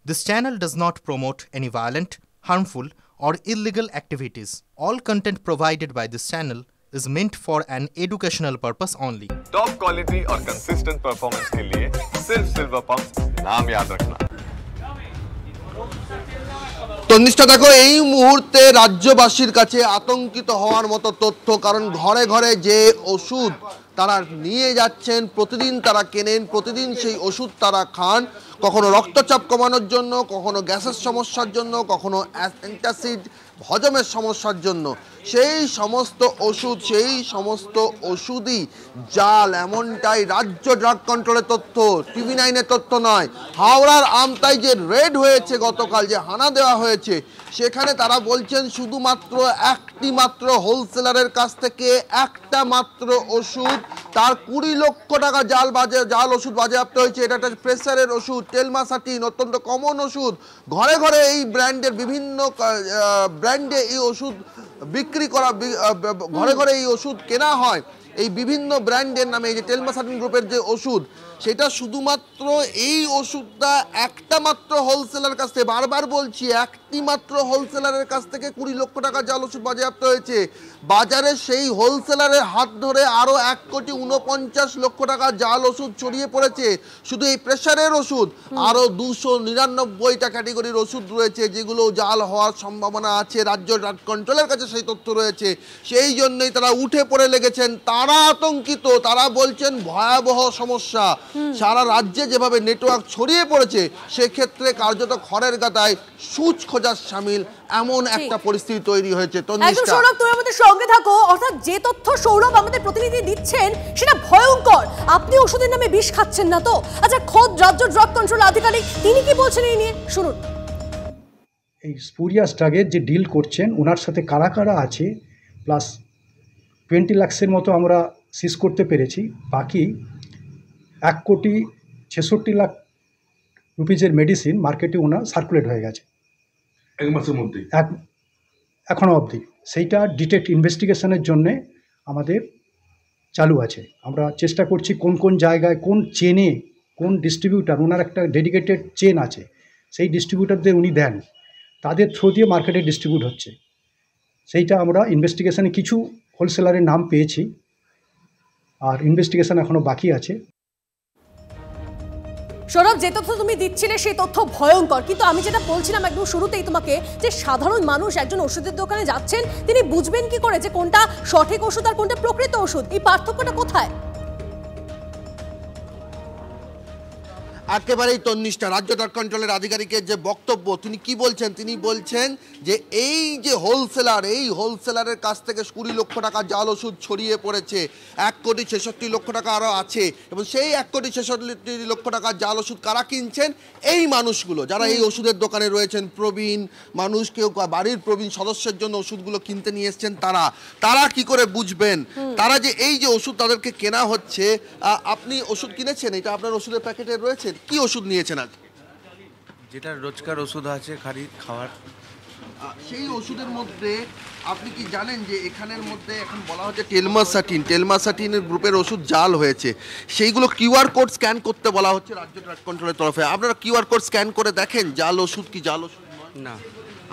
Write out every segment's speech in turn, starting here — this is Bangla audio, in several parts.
This channel does not promote any violent, harmful, or illegal activities. All content provided by this channel is meant for an educational purpose only. Top quality और कंसिस्टेंट परफॉर्मेंस के लिए सिर्फ सिल्वर पंप नाम याद रखना। তন্নিষ্ঠা দেখো এই মুহূর্তে রাজ্যবাসীর কাছে আতঙ্কিত হওয়ার মতো তথ্য, কারণ ঘরে ঘরে যে ওষুধ তারা নিয়ে যাচ্ছেন, প্রতিদিন তারা কেনেন, প্রতিদিন সেই ওষুধ তারা খান, কখনো রক্তচাপ কমানোর জন্য, কখনো গ্যাসের সমস্যার জন্য, কখনো অ্যান্টাসিড হজমের সমস্যার জন্য, সেই সমস্ত ওষুধই জাল, এমনটাই রাজ্য ড্রাগ কন্ট্রোলের তথ্য, টিভি 9-এর তথ্য নয়। হাওড়ার আমতায় যে রেড হয়েছে গতকাল, যে হানা দেওয়া হয়েছে, সেখানে তারা বলছেন শুধুমাত্র একটি মাত্র হোলসেলারের কাছ থেকে একটা মাত্র ওষুধ, তার 20 লক্ষ টাকা জাল ওষুধ বাজেয়াপ্ত হয়েছে। এটা একটা প্রেসারের ওষুধ, টেলমাসাটিন, অত্যন্ত কমন ওষুধ। ঘরে ঘরে এই ব্র্যান্ডের বিভিন্ন ব্র্যান্ডে এই ওষুধ বিক্রি করা, ঘরে ঘরে এই ওষুধ কেনা হয় এই বিভিন্ন ব্র্যান্ডের নামে। এই যে টেলমাসাটিন গ্রুপের যে ওষুধ, সেটা শুধুমাত্র এই ওষুধটা একটা মাত্র হোলসেলার কাছ থেকে, বারবার বলছি, একটি মাত্র হোলসেলারের কাছ থেকে 20 লক্ষ টাকা জাল ওষুধ বাজেয়াপ্ত হয়েছে। বাজারে সেই হোলসেলারের হাত ধরে আরও 1,49,00,000 টাকা জাল ওষুধ ছড়িয়ে পড়েছে। শুধু এই প্রেশারের ওষুধ আরও 299টা ক্যাটেগরির ওষুধ রয়েছে যেগুলো জাল হওয়ার সম্ভাবনা আছে। রাজ্য ড্রাগ কন্ট্রোলের কাছে সেই তথ্য রয়েছে, সেই জন্যই তারা উঠে পড়ে লেগেছেন। তারা আতঙ্কিত, তারা বলছেন ভয়াবহ সমস্যা। সারা রাজ্যে যেভাবে নেটওয়ার্ক ছড়িয়ে পড়েছে, সেক্ষেত্রে কার্যত খড়ের গাদায় সূচ খোঁজার সামিল এমন একটা পরিস্থিতি তৈরি হয়েছে। একদম সৌরভ, তুমি আমাদের সঙ্গে থাকো। অর্থাৎ যে তথ্য সৌরভ আমাদের প্রতিনিধি দিচ্ছেন সেটা ভয়ঙ্কর। আপনি ওষুধের নামে বিষ খাচ্ছেন না তো? আচ্ছা, খোদ রাজ্য ড্রাগ কন্ট্রোল আধিকারিক তিনি কি বলছেন এই নিয়ে, শুনুন। এই স্পুরিয়াস ড্রাগের যে ডিল করছেন, ওনার সাথে কারা কারা আছে, প্লাস 20 লাখের মতো আমরা সিজ করতে পেরেছি। বাকি 1,66,00,000 রুপিজের মেডিসিন মার্কেটে ওনার সার্কুলেট হয়ে গেছে এক মাসের মধ্যে, এখনও অবধি। সেইটা ডিটেক্ট ইনভেস্টিগেশনের জন্যে আমাদের চালু আছে। আমরা চেষ্টা করছি কোন কোন জায়গায়, কোন চেনে, কোন ডিস্ট্রিবিউটার, ওনার একটা ডেডিকেটেড চেন আছে, সেই ডিস্ট্রিবিউটারদের উনি দেন, তাদের থ্রু দিয়ে মার্কেটে ডিস্ট্রিবিউট হচ্ছে। সেইটা আমরা ইনভেস্টিগেশনে কিছু হোলসেলারের নাম পেয়েছি, আর ইনভেস্টিগেশন এখনও বাকি আছে। সৌরভ, যে তথ্য তুমি দিচ্ছিলে সেই তথ্য ভয়ঙ্কর, কিন্তু আমি যেটা বলছিলাম একদম শুরুতেই তোমাকে, যে সাধারণ মানুষ একজন ওষুধের দোকানে যাচ্ছেন, তিনি বুঝবেন কি করে যে কোনটা সঠিক ওষুধ আর কোনটা প্রকৃত ওষুধ? এই পার্থক্যটা কোথায়? একেবারেই তন্নিষ্ঠা, রাজ্য ড্রাগ কন্ট্রোলের আধিকারিকের যে বক্তব্য, তিনি কি বলছেন? তিনি বলছেন যে এই যে হোলসেলার, এই হোলসেলারের কাছ থেকে 20 লক্ষ টাকা জাল ওষুধ ছড়িয়ে পড়েছে। 1,66,00,000 টাকা আরও আছে, এবং সেই 1,66,00,000 টাকা জাল ওষুধ কারা কিনছেন? এই মানুষগুলো যারা এই ওষুধের দোকানে রয়েছেন, প্রবীণ মানুষ, কেউ বাড়ির প্রবীণ সদস্যের জন্য ওষুধগুলো কিনতে নিয়ে এসছেন। তারা কি করে বুঝবেন তারা যে এই যে ওষুধ তাদেরকে কেনা হচ্ছে? আপনি ওষুধ কিনেছেন, এটা আপনার ওষুধের প্যাকেটে রয়েছে। কি ওষুধ নিয়েছেন আজ? যেটা রোজকার ওষুধ আছে খাওয়ার, সেই ওষুধের মধ্যে আপনি কি জানেন যে এখানের মধ্যে এখন বলা হচ্ছে টেলমাসাটিনের গ্রুপের ওষুধ জাল হয়েছে। সেইগুলো কিউআর কোড স্ক্যান করতে বলা হচ্ছে রাজ্য ড্রাগ কন্ট্রোলের তরফে। আপনারা কিউআর কোড স্ক্যান করে দেখেন জাল ওষুধ কি জাল ওষুধ না?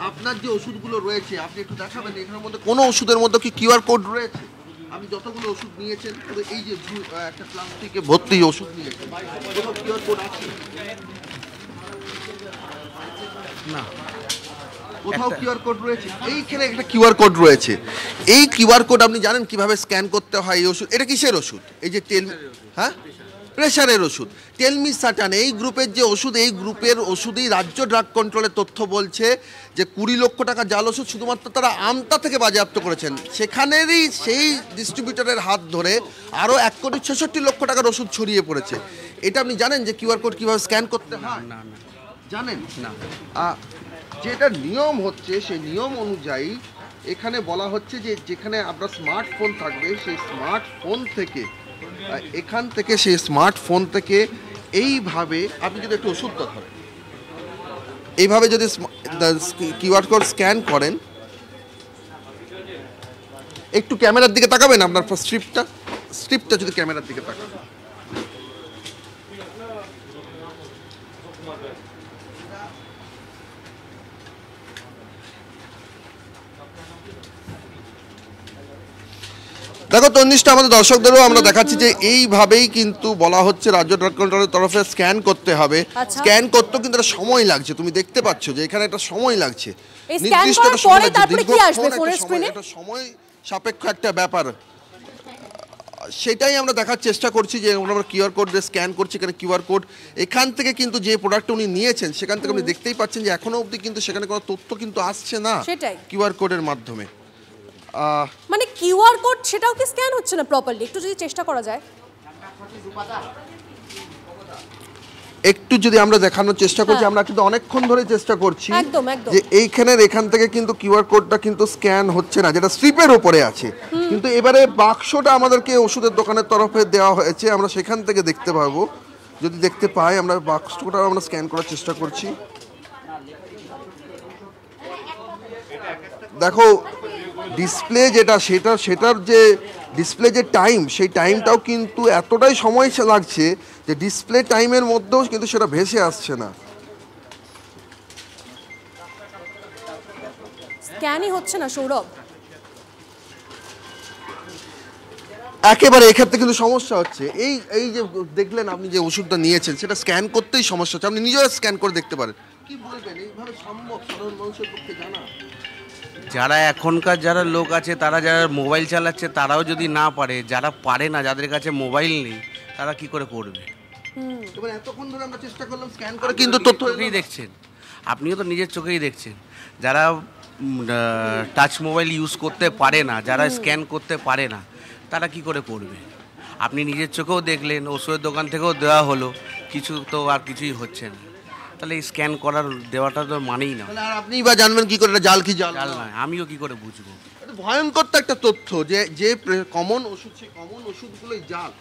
আপনার যে ওষুধগুলো রয়েছে আপনি একটু দেখাবেন এখানের মধ্যে কোনো ওষুধের মধ্যে কি কিউআর কোড রয়েছে? আমি যতগুলো ওষুধ নিয়েছেন, এই যে একটা প্লাস্টিকে ভর্তি ওষুধ নিয়েছেন, কোনো কিউআর কোড আছে না? কোথাও কিউআর কোড রয়েছে? এইখানে একটা কিউআর কোড রয়েছে। এই কিউআর কোড আপনি জানেন কিভাবে স্ক্যান করতে হয়? এই ওষুধ, এটা কিসের ওষুধ? এই যে প্রেশারের ওষুধ, টেলমিসাটান, এই গ্রুপের যে ওষুধ, এই গ্রুপের ওষুধই রাজ্য ড্রাগ কন্ট্রোলের তথ্য বলছে যে 20 লক্ষ টাকা জাল ওষুধ শুধুমাত্র তারা আমতা থেকে বাজেয়াপ্ত করেছেন। সেখানেরই সেই ডিস্ট্রিবিউটরের হাত ধরে আরও 1,66,00,000 টাকার ওষুধ ছড়িয়ে পড়েছে। এটা আপনি জানেন যে কিউআর কোড কীভাবে স্ক্যান করতে হয়? না না, জানেন না। যেটা নিয়ম হচ্ছে, সেই নিয়ম অনুযায়ী এখানে বলা হচ্ছে যে যেখানে আপনার স্মার্টফোন থাকবে, সেই স্মার্টফোন থেকে, এখান থেকে, সেই স্মার্টফোন থেকে এইভাবে আপনি যদি একটু ওষুধটা ধরেন, এইভাবে যদি কিউআর কোড স্ক্যান করেন, একটু ক্যামেরার দিকে তাকাবেন, আপনার স্ট্রিপটা যদি ক্যামেরার দিকে তাকাবেন, দেখো তন্নিষ্ঠা, আমাদের দর্শকদেরও আমরা দেখাচ্ছি যে এইভাবেই কিন্তু বলা হচ্ছে রাজ্য ড্রাগ কন্ট্রোলের তরফে স্ক্যান করতে হবে। স্ক্যান করতেও কিন্তু একটা সময় লাগছে, তুমি দেখতে পাচ্ছ যে এখানে একটা সময় লাগছে, নির্দিষ্ট একটা সময় লাগছে, একটা সময় সাপেক্ষ একটা ব্যাপার। সেটাই আমরা দেখার চেষ্টা করছি যে আমরা কিউআর কোড দিয়ে স্ক্যান করছি, এখানে কিউআর কোড, এখান থেকে কিন্তু যে প্রোডাক্টটা উনি নিয়েছেন সেখান থেকে আপনি দেখতেই পাচ্ছেন যে এখনো অবধি কিন্তু সেখানে কোনো তথ্য কিন্তু আসছে না কিউআর কোডের মাধ্যমে। মানে কিউআর কোড সেটাও কি স্ক্যান হচ্ছে না প্রপারলি? একটু যদি চেষ্টা করা যায়, একটু যদি আমরা দেখানোর চেষ্টা করছি, আমরা কিন্তু অনেকক্ষণ ধরে চেষ্টা করছি যে এখান থেকে কিন্তু কিউআর কোডটা কিন্তু স্ক্যান হচ্ছে না, যেটা স্ট্রিপের উপরে আছে। কিন্তু এবারে বাক্সটা আমাদেরকে ওষুধের দোকানের তরফে দেওয়া হয়েছে, আমরা সেখান থেকে দেখতে পাবো, যদি দেখতে পাই আমরা বাক্সটা আমরা স্ক্যান করার চেষ্টা করছি। দেখো ডিসপ্লে যেটা সেটার যে ডিসপ্লে যে টাইম, সেই টাইমটাও কিন্তু এতটাই সময় লাগছে যে ডিসপ্লে টাইমের মধ্যেও কিন্তু সেটা ভেসে আসছে না, স্ক্যানই হচ্ছে না সৌরভ। একেবারে এক্ষেত্রে কিন্তু সমস্যা হচ্ছে। এই যে দেখলেন আপনি যে ওষুধটা নিয়েছেন সেটা স্ক্যান করতেই সমস্যা হচ্ছে, আপনি নিজেও স্ক্যান করে দেখতে পারেন। কি বলবেন, এইভাবে সম্ভব সাধারণ মানুষের পক্ষে জানা? যারা এখনকার যারা লোক আছে, তারা যারা মোবাইল চালাচ্ছে তারাও যদি না পারে, যারা পারে না, যাদের কাছে মোবাইল নেই, তারা কি করে করবে? এতক্ষণ ধরে আমরা চেষ্টা করলাম স্ক্যান করে, কিন্তু তথ্যই দেখছেন, আপনিও তো নিজের চোখেই দেখছেন, যারা টাচ মোবাইল ইউজ করতে পারে না, যারা স্ক্যান করতে পারে না, তারা কি করে করবে? আপনি নিজের চোখেও দেখলেন, ওষুধের দোকান থেকেও দেওয়া হলো, কিছু তো আর কিছুই হচ্ছে না। তাহলে এই স্ক্যান করার দেওয়াটা তো মানেই না। আর আপনি বা জানবেন কি করে জাল কি জাল নয়, আমিও কি করে বুঝবো? ভয়ঙ্কর তো একটা তথ্য যে কমন ওষুধ, সেই কমন ওষুধগুলোই জাল,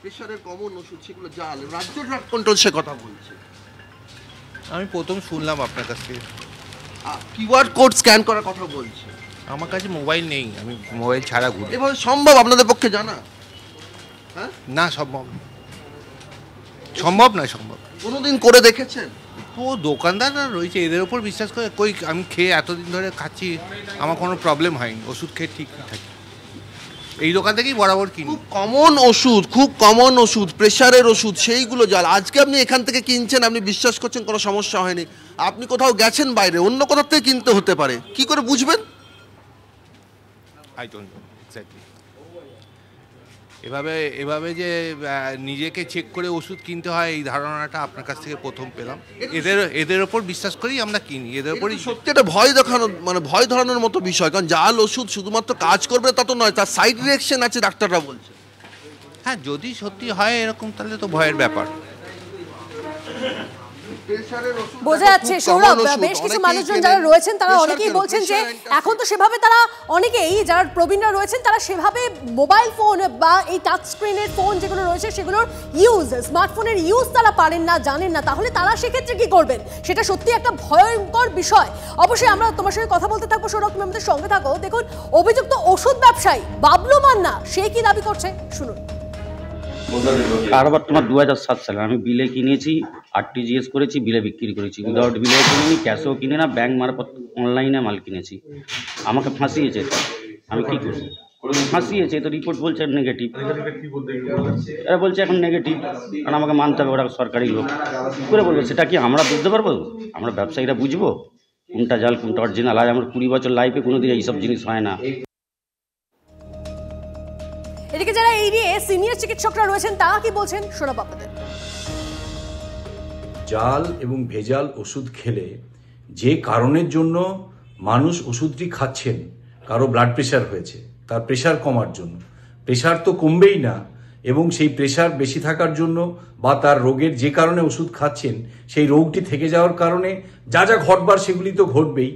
প্রেশারের কমন ওষুধ সেগুলো জাল। রাজ্য ড্রাগ কন্ট্রোল সে কথা বলছে। আমি প্রথম শুনলাম আপনার কাছ থেকে। কিউআর কোড স্ক্যান করার কথা বলছে। আমার কাছে মোবাইল নেই, আমি মোবাইল ছাড়া ঘুরি। এভাবে সম্ভব আপনাদের পক্ষে জানা? হ্যাঁ না, সম্ভব নয়। কোনোদিন করে দেখেছেন? ও দোকানদাররা রয়েছে, এদের ওপর বিশ্বাস করে কই, আমি খেয়ে এতদিন ধরে খাচ্ছি, আমার কোনো প্রবলেম হয়নি, ওষুধ খেয়ে ঠিক থাকি, এই দোকান থেকেই বরাবর কিনি। খুব কমন ওষুধ, প্রেশারের ওষুধ, সেইগুলো জাল। আজকে আপনি এখান থেকে কিনছেন, আপনি বিশ্বাস করছেন কোনো সমস্যা হয়নি, আপনি কোথাও গেছেন বাইরে, অন্য কোথাও থেকে কিনতে হতে পারে, কি করে বুঝবেন? I don't know exactly. এভাবে যে নিজেকে চেক করে ওষুধ কিনতে হয়, এই ধারণাটা আপনার কাছ থেকে প্রথম পেলাম। এদের ওপর বিশ্বাস করেই আমরা কিনি, এদের ওপরই। সত্যি এটা ভয় দেখানো, মানে ভয় ধরানোর মতো বিষয়, কারণ জাল ওষুধ শুধুমাত্র কাজ করবে তা তো নয়, তার সাইড রিঅ্যাকশন আছে, ডাক্তাররা বলছে। হ্যাঁ, যদি সত্যি হয় এরকম, তাহলে তো ভয়ের ব্যাপার। বোঝা যাচ্ছে সৌরভ, বেশ কিছু মানুষজন যারা রয়েছেন তারা অনেকেই বলছেন যে এখন তো সেভাবে তারা অনেকেই যারা প্রবীণরা রয়েছেন তারা সেভাবে মোবাইল ফোন বা এই টাচ স্ক্রিনের ফোন যেগুলো রয়েছে সেগুলোর ইউজ, স্মার্টফোনের ইউজ তারা পারেন না, জানেন না। তাহলে তারা সেক্ষেত্রে কি করবেন? সেটা সত্যি একটা ভয়ঙ্কর বিষয়। অবশ্যই আমরা তোমার সঙ্গে কথা বলতে থাকবো সৌরভ, তুমি আমাদের সঙ্গে থাকো। দেখুন, অভিযুক্ত ওষুধ ব্যবসায়ী বাবলু মান্না সে কি দাবি করছে শুনুন। কারবার তোমার 2007 সালে আমি বিলে কিনেছি, আরটিজিএস করেছি, বিলে বিক্রি করেছি, উইদাউট বিলে কিনিনি, ক্যাশও কিনে না, ব্যাংক মারফত অনলাইনে মাল কিনেছি। আমাকে ফাঁসিয়েছে, আমি কী করি? ফাঁসিয়েছে তো, রিপোর্ট বলছে নেগেটিভ, এরা বলছে এখন নেগেটিভ, কারণ আমাকে মানতে হবে, ওরা সরকারি লোক। করে বলবো সেটা কি আমরা বুঝতে পারবো? আমরা ব্যবসায়ীরা বুঝবো কোনটা জাল কোনটা অরিজিনাল? আজ আমার 20 বছর লাইফে কোনোদিন এইসব জিনিস হয় না। এদিকে যারা এই নিয়ে সিনিয়র চিকিৎসকরা রয়েছেন তারা কি বলছেন শোনাবো আপনাদের। জাল এবং ভেজাল ওষুধ খেলে যে কারণের জন্য মানুষ ওষুধটি খাচ্ছেন, কারো ব্লাড প্রেশার হয়েছে, তার প্রেশার কমার জন্য, প্রেশার তো কমবেই না, এবং সেই প্রেশার বেশি থাকার জন্য বা তার রোগের যে কারণে ওষুধ খাচ্ছেন সেই রোগটি থেকে যাওয়ার কারণে যা যা ঘটবার সেগুলি তো ঘটবেই,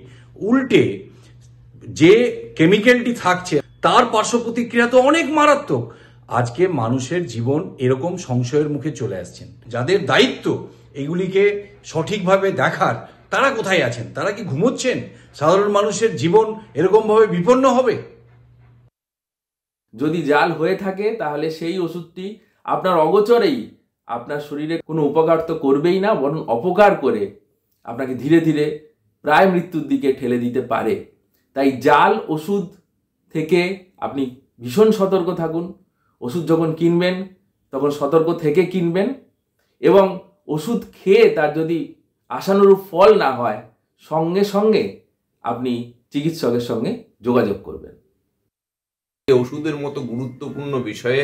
উল্টে যে কেমিক্যালটি থাকছে তার পার্শ্ব প্রতিক্রিয়া তো অনেক মারাত্মক। আজকে মানুষের জীবন এরকম সংশয়ের মুখে চলে আসছেন। যাদের দায়িত্ব এগুলিকে সঠিকভাবে দেখার, তারা কোথায় আছেন? তারা কি ঘুমোচ্ছেন? সাধারণ মানুষের জীবন এরকমভাবে বিপন্ন হবে? যদি জাল হয়ে থাকে তাহলে সেই ওষুধটি আপনার অগোচরেই আপনার শরীরে কোনো উপকার তো করবেই না, বরং অপকার করে আপনাকে ধীরে ধীরে প্রায় মৃত্যুর দিকে ঠেলে দিতে পারে। তাই জাল ওষুধ থেকে আপনি ভীষণ সতর্ক থাকুন। ওষুধ যখন কিনবেন তখন সতর্ক থেকে কিনবেন, এবং ওষুধ খেয়ে তার যদি আশানুরূপ ফল না হয় সঙ্গে সঙ্গে আপনি চিকিৎসকের সঙ্গে যোগাযোগ করবেন। ওষুধের মতো গুরুত্বপূর্ণ বিষয়ে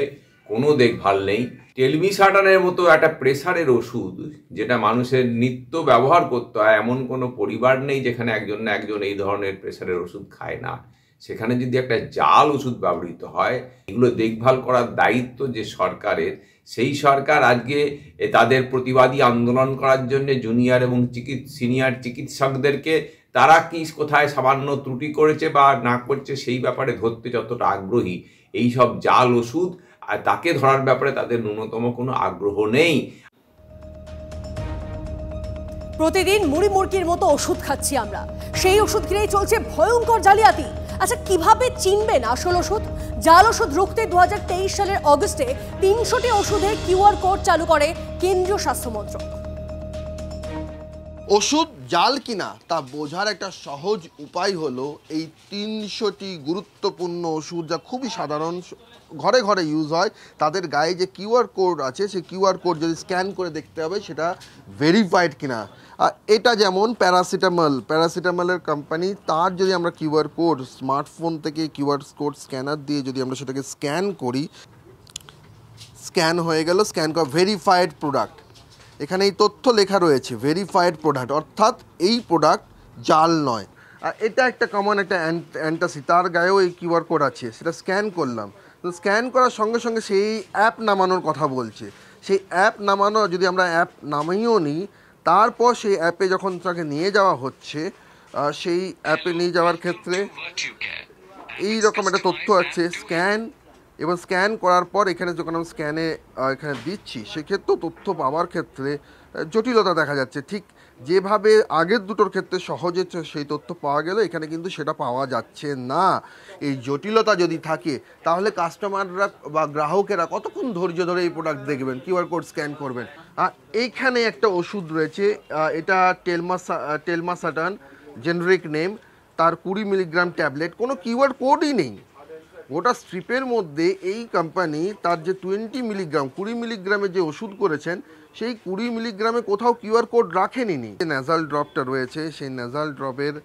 কোনো দেখভাল নেই। টেলমিসার্টানের মতো একটা প্রেসারের ওষুধ যেটা মানুষের নিত্য ব্যবহার করতে হয়, এমন কোনো পরিবার নেই যেখানে একজন না একজন এই ধরনের প্রেসারের ওষুধ খায় না। সেখানে যদি একটা জাল ওষুধ ব্যবহৃত হয়, এগুলো দেখভাল করার দায়িত্ব যে সরকারের, সেই সরকার আজকে তাদের প্রতিবাদী আন্দোলন করার জন্য জুনিয়র এবং সিনিয়র চিকিৎসকদেরকে তারা কি কোথায় সামান্য ত্রুটি করেছে বা না করছে সেই ব্যাপারে ধরতে যতটা আগ্রহী, এই সব জাল ওষুধ আর তাকে ধরার ব্যাপারে তাদের ন্যূনতম কোনো আগ্রহ নেই। প্রতিদিন মুড়ি মুরগির মতো ওষুধ খাচ্ছি আমরা, সেই ওষুধ কিনেই চলছে ভয়ঙ্কর জালিয়াতি। আচ্ছা, কিভাবে চিনবেন আসল ওষুধ? জাল ওষুধ রুখতে 2023 সালের অগস্টে 300টি ওষুধের কিউআর কোড চালু করে কেন্দ্রীয় স্বাস্থ্য মন্ত্রক। ওষুধ জাল কিনা তা বোঝার একটা সহজ উপায় হলো এই 300টি গুরুত্বপূর্ণ ওষুধ, যা খুবই সাধারণ, ঘরে ঘরে ইউজ হয়, তাদের গায়ে যে কিউআর কোড আছে সেই কিউআর কোড যদি স্ক্যান করে দেখতে হবে সেটা ভেরিফাইড কিনা। এটা যেমন প্যারাসিটামলের কোম্পানি, তার যদি আমরা কিউআর কোড স্মার্টফোন থেকে কিউআর কোড স্ক্যানার দিয়ে যদি আমরা সেটাকে স্ক্যান করি, স্ক্যান হয়ে গেল, স্ক্যান করা ভেরিফাইড প্রোডাক্ট। এখানে এই তথ্য লেখা রয়েছে ভেরিফাইড প্রোডাক্ট, অর্থাৎ এই প্রোডাক্ট জাল নয়। আর এটা একটা কমন একটা অ্যান্টাসি, তার গায়েও এই কিউআর কোড আছে, সেটা স্ক্যান করলাম। তো স্ক্যান করার সঙ্গে সঙ্গে সেই অ্যাপ নামানোর কথা বলছে। সেই অ্যাপ নামানো, যদি আমরা অ্যাপ নামিয়েও নিই, তারপর সেই অ্যাপে যখন তাকে নিয়ে যাওয়া হচ্ছে, সেই অ্যাপে নিয়ে যাওয়ার ক্ষেত্রে এই রকম একটা তথ্য আছে স্ক্যান, এবং স্ক্যান করার পর এখানে যখন আমি এখানে দিচ্ছি, সেক্ষেত্রেও তথ্য পাওয়ার ক্ষেত্রে জটিলতা দেখা যাচ্ছে। ঠিক যেভাবে আগের দুটোর ক্ষেত্রে সহজে সেই তথ্য পাওয়া গেল, এখানে কিন্তু সেটা পাওয়া যাচ্ছে না। এই জটিলতা যদি থাকে তাহলে কাস্টমাররা বা গ্রাহকেরা কতক্ষণ ধৈর্য ধরে এই প্রোডাক্ট দেখবেন, কিউআর কোড স্ক্যান করবেন। এইখানে একটা ওষুধ রয়েছে, এটা টেলমাসাটান, জেনারিক নেম, তার 20 মিলিগ্রাম ট্যাবলেট, কোনো কিউআর কোডই নেই। গোটা স্ট্রিপের মধ্যে এই কোম্পানি তার যে 20 মিলিগ্রামের যে ওষুধ করেছেন, সেই 20 মিলিগ্রামে কোথাও কিউআর কোড রাখেনি। ন্যাজাল ড্রপটা রয়েছে, সেই ন্যাজাল ড্রপের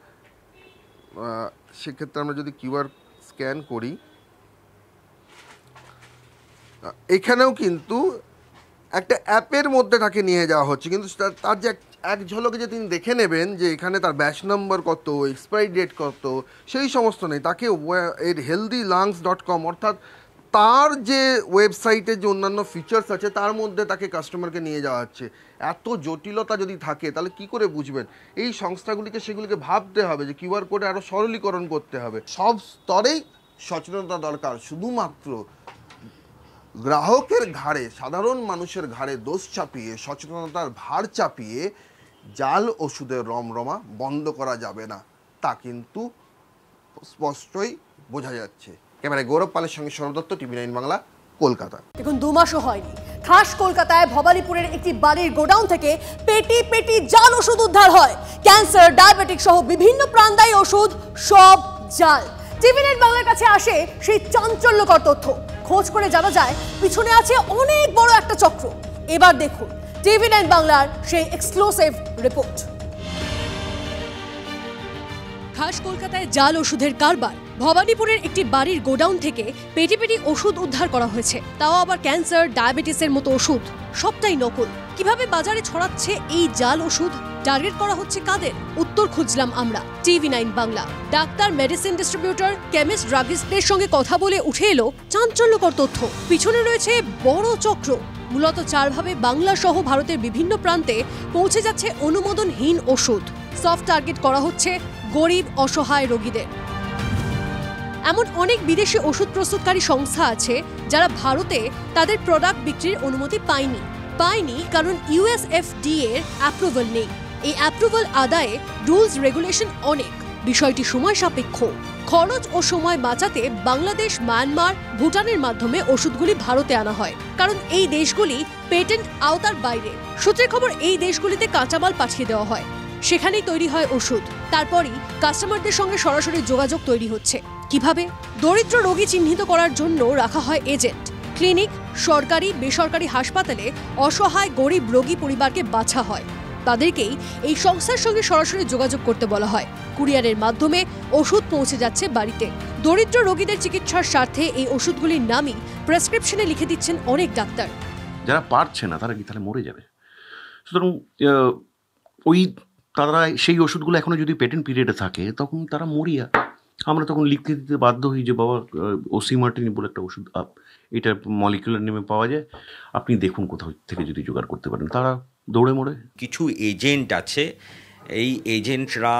সেক্ষেত্রে আমরা যদি কিউআর স্ক্যান করি, এখানেও কিন্তু একটা অ্যাপের মধ্যে তাকে নিয়ে যাওয়া হচ্ছে, কিন্তু তার যে এক ঝলকে যে তিনি দেখে নেবেন যে এখানে তার ব্যাচ নম্বর কত, এক্সপায়ারি ডেট কত, সেই সমস্ত নেই। তাকে এর healthylungs.com, অর্থাৎ তার যে ওয়েবসাইটে যে অন্যান্য ফিচার্স আছে তার মধ্যে তাকে কাস্টমারকে নিয়ে যাওয়া হচ্ছে। এত জটিলতা যদি থাকে তাহলে কি করে বুঝবেন? এই সংস্থাগুলিকে সেগুলিকে ভাবতে হবে যে কিউআর কোডে আরও সরলীকরণ করতে হবে। সব স্তরেই সচেতনতা দরকার। শুধুমাত্র গ্রাহকের ঘাড়ে, সাধারণ মানুষের ঘাড়ে দোষ চাপিয়ে, সচেতনতার ভার চাপিয়ে জাল ওষুধের রমরমা বন্ধ করা যাবে না, তা কিন্তু স্পষ্টই বোঝা যাচ্ছে। ক্যামেরায় গৌরব পালের সঙ্গে সৌরভ দত্ত, TV9 বাংলা, কলকাতা। দেখুন, 2 মাসও হয়নি, খাস কলকাতায় ভবানীপুরের একটি বাড়ির গোডাউন থেকে পেটি পেটি জাল ওষুধ উদ্ধার হয়। ক্যান্সার, ডায়াবেটিক সহ বিভিন্ন প্রাণদায়ী ওষুধ, সব জাল। TV9 বাংলার কাছে আসে সেই চাঞ্চল্যকর তথ্য। খোঁজ করে জানা যায় পিছনে আছে অনেক বড় একটা চক্র। এবার দেখুন TV9 বাংলার সেই এক্সক্লুসিভ রিপোর্ট। খাস কলকাতায় জাল ওষুধের কারবার। ভবানীপুরের একটি বাড়ির গোডাউন থেকে পেটি পেটি ওষুধ উদ্ধার করা হয়েছে, তাও আবার ক্যান্সার, ডায়াবেটিসের মতো ওষুধ, সবটাই নকল। কিভাবে বাজারে ছড়াচ্ছে এই জাল ওষুধ? টার্গেট করা হচ্ছে কাদের? উত্তর খুঁজলাম আমরা TV9 Bangla. Doctor, medicine distributor, chemist, ড্রাগিস্টদের সঙ্গে কথা বলে উঠে এলো চাঞ্চল্যকর তথ্য। পিছনে রয়েছে বড় চক্র। মূলত 4 ভাবে বাংলা সহ ভারতের বিভিন্ন প্রান্তে পৌঁছে যাচ্ছে অনুমোদনহীন ওষুধ। সফট টার্গেট করা হচ্ছে গরিব, অসহায় রোগীদের। এমন অনেক বিদেশি ওষুধ প্রস্তুতকারী সংস্থা আছে যারা ভারতে তাদের প্রোডাক্ট বিক্রির অনুমতি পায়নি কারণ USFDA এর অ্যাপ্রুভাল নেই। এই অ্যাপ্রুভাল আদায়ে রুলস রেগুলেশন অনেক, বিষয়টি সময় সাপেক্ষ। খরচ ও সময় বাঁচাতে বাংলাদেশ, মায়ানমার, ভুটানের মাধ্যমে ওষুধগুলি ভারতে আনা হয়, কারণ এই দেশগুলি পেটেন্ট আওতার বাইরে। সূত্রের খবর, এই দেশগুলিতে কাঁচামাল পাঠিয়ে দেওয়া হয়। সেখানেই তৈরি হয় ওষুধ। তারপরই কাস্টমারদের সঙ্গে সরাসরি যোগাযোগ তৈরি হচ্ছে। কিভাবে? দরিদ্র রোগী চিহ্নিত করার জন্য রাখা হয় এজেন্ট। ক্লিনিক, সরকারি বেসরকারি হাসপাতালে অসহায় গরিব রোগী পরিবারকে বাছা হয়। তাদেরকেই এই সংস্থার সঙ্গে সরাসরি যোগাযোগ করতে বলা হয়। কুরিয়ারের মাধ্যমে ওষুধ পৌঁছে যাচ্ছে বাড়িতে। দরিদ্র রোগীদের চিকিৎসার স্বার্থে এই ওষুধগুলির নামই প্রেসক্রিপশনে লিখে দিচ্ছেন অনেক ডাক্তার। যারা পারছে না তারা কি তাহলে মরে যাবে? সুতরাং তারা সেই ওষুধগুলো এখনো যদি পেটেন্ট পিরিয়ডে থাকে তখন তারা মরিয়া। আমরা তখন লিখতে দিতে বাধ্য হই যে বাবা ওসিমার্টিনি বলে একটা ওষুধ এটা মলিকুলার নেমে পাওয়া যায়, আপনি দেখুন কোথাও থেকে যদি জোগাড় করতে পারেন। তারা দৌড়ে মরে। কিছু এজেন্ট আছে, এই এজেন্টরা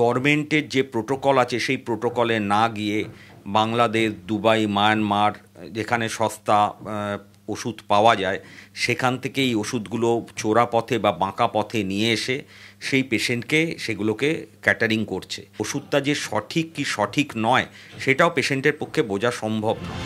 গভর্নমেন্টের যে প্রোটোকল আছে সেই প্রোটোকলে না গিয়ে বাংলাদেশ, দুবাই, মায়ানমার যেখানে সস্তা ওষুধ পাওয়া যায় সেখান থেকে এই ওষুধগুলো চোরা পথে বা বাঁকা পথে নিয়ে এসে সেই পেশেন্টকে সেগুলোকে ক্যাটারিং করছে। ওষুধটা যে সঠিক কি সঠিক নয় সেটাও পেশেন্টের পক্ষে বোঝা সম্ভব নয়।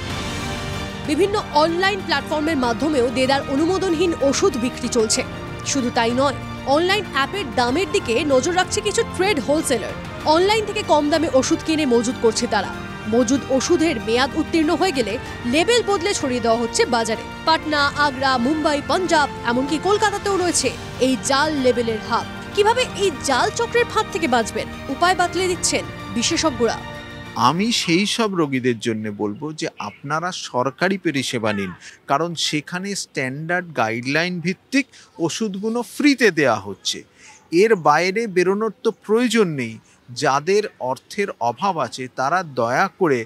বিভিন্ন অনলাইন প্ল্যাটফর্মের মাধ্যমেও দেদার অনুমোদনহীন ওষুধ বিক্রি চলছে। শুধু তাই নয়, অনলাইন অ্যাপের দামের দিকে নজর রাখছে কিছু ট্রেড হোলসেলার। অনলাইন থেকে কম দামে ওষুধ কিনে মজুত করছে তারা। মজুদ ওষুধের মেয়াদ উত্তীর্ণ হয়ে গেলে লেবেল বদলে ছড়িয়ে দেওয়া হচ্ছে বাজারে। পাটনা, আগ্রা, মুম্বাই, পাঞ্জাব, এমনকি কলকাতাতেও রয়েছে এই জাল লেবেলের হাব। কিভাবে এই জাল চক্রের ফাঁদ থেকে বাঁচবেন উপায় বাতলে দিচ্ছেন বিশেষজ্ঞরা। আমি সেই সব রোগীদের জন্য বলবো যে আপনারা সরকারি পরিষেবা নিন, কারণ সেখানে স্ট্যান্ডার্ড গাইডলাইন ভিত্তিক ওষুধগুলো ফ্রিতে দেওয়া হচ্ছে। এর বাইরে বেরোনোর তো প্রয়োজন নেই। যাদের অর্থের অভাব আছে তারা দয়া করে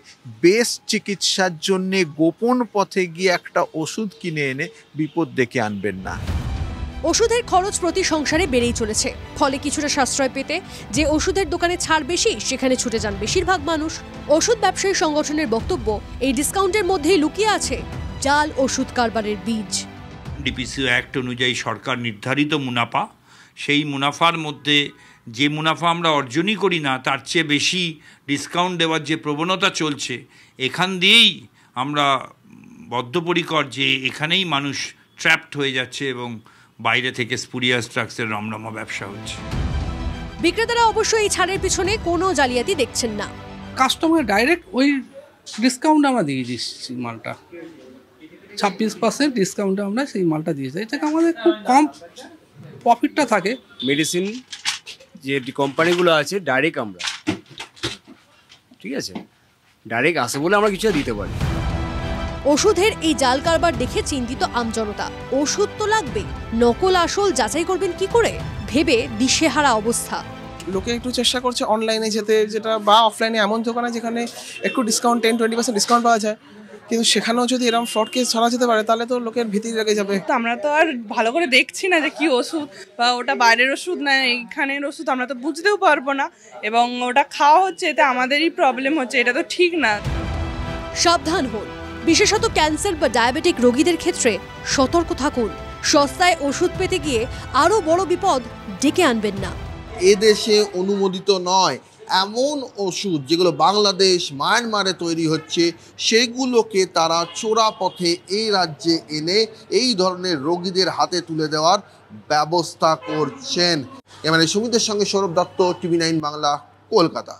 বেস্ট চিকিৎসার জন্য গোপন পথে গিয়ে একটা ওষুধ কিনে এনে বিপদ ডেকে আনবেন না। ওষুধের খরচ প্রতি সংসারে বেড়েই চলেছে। ফলে কিছুটা সাশ্রয় পেতে যে ওষুধের দোকানে ছাড় বেশি সেখানে ছুটে যান বেশিরভাগ মানুষ। ওষুধ ব্যবসায়ী সংগঠনের বক্তব্য, এই ডিসকাউন্টের মধ্যেই লুকিয়ে আছে জাল ওষুধ কারবারের বীজ। ডিপিসি অ্যাক্ট অনুযায়ী সরকার নির্ধারিত মুনাফা, সেই মুনাফার মধ্যে যে মুনাফা আমরা অর্জনই করি না তার চেয়ে বেশি ডিসকাউন্ট দেওয়ার যে প্রবণতা চলছে, এখান দিয়েই আমরা বদ্ধপরিকর যে এখানেই মানুষ ট্র্যাপড হয়ে যাচ্ছে এবং বাইরে থেকে স্পুরিয়াস ড্রাগসের রমরমা ব্যবসা হচ্ছে। বিক্রেতারা অবশ্য এই ছাড়ের পিছনে কোনো জালিয়াতি দেখছেন না। কাস্টমার ডাইরেক্ট ওই ডিসকাউন্ট আমরা দিয়ে দিচ্ছি, মালটা 26% ডিসকাউন্টে আমরা সেই মালটা দিয়ে যাই। এটাকে আমাদের খুব কম প্রফিটটা থাকে। মেডিসিন যে কোম্পানিগুলো আছে ডাইরেক্ট আমরা, ঠিক আছে, ডাইরেক্ট আসে বলে আমরা কিছু দিতে পারি। ওষুধের এই জাল কারবার দেখে চিন্তিত আমজনতা। ওষুধ তো লাগবে, নকল আসল যাচাই করবেন কি করে ভেবে দিশেহারা অবস্থা। লোকে একটু চেষ্টা করছে অনলাইনে যেতে, যেটা বা অফলাইনে এমন দোকানে যেখানে একটু ডিসকাউন্ট 10-20% ডিসকাউন্ট পাওয়া যায়, কিন্তু সেখানেও যদি এরকম ফ্রড কেস ছড়া যেতে পারে তাহলে তো লোকের ভীতি লেগে যাবে। তো আমরা তো আর ভালো করে দেখছি না যে কি ওষুধ বা ওটা বাইরের ওষুধ না এইখানের ওষুধ, আমরা তো বুঝতেও পারবো না, এবং ওটা খাওয়া হচ্ছে এতে আমাদেরই প্রবলেম হচ্ছে, এটা তো ঠিক না। সাবধান হন, বিশেষত ক্যান্সার বা ডায়াবেটিক রোগীদের ক্ষেত্রে সতর্ক থাকুন। সস্তায় ওষুধ পেতে গিয়ে আরো বড় বিপদ ডেকে আনবেন না। এদেশে অনুমোদিত নয় এমন ওষুধ যেগুলো বাংলাদেশ, মায়ানমারে তৈরি হচ্ছে, সেগুলোকে তারা চোরা পথে এই রাজ্যে এনে এই ধরনের রোগীদের হাতে তুলে দেওয়ার ব্যবস্থা করছেন। এমন সুমিতের সঙ্গে সৌরভ দত্ত, TV9 বাংলা, কলকাতা।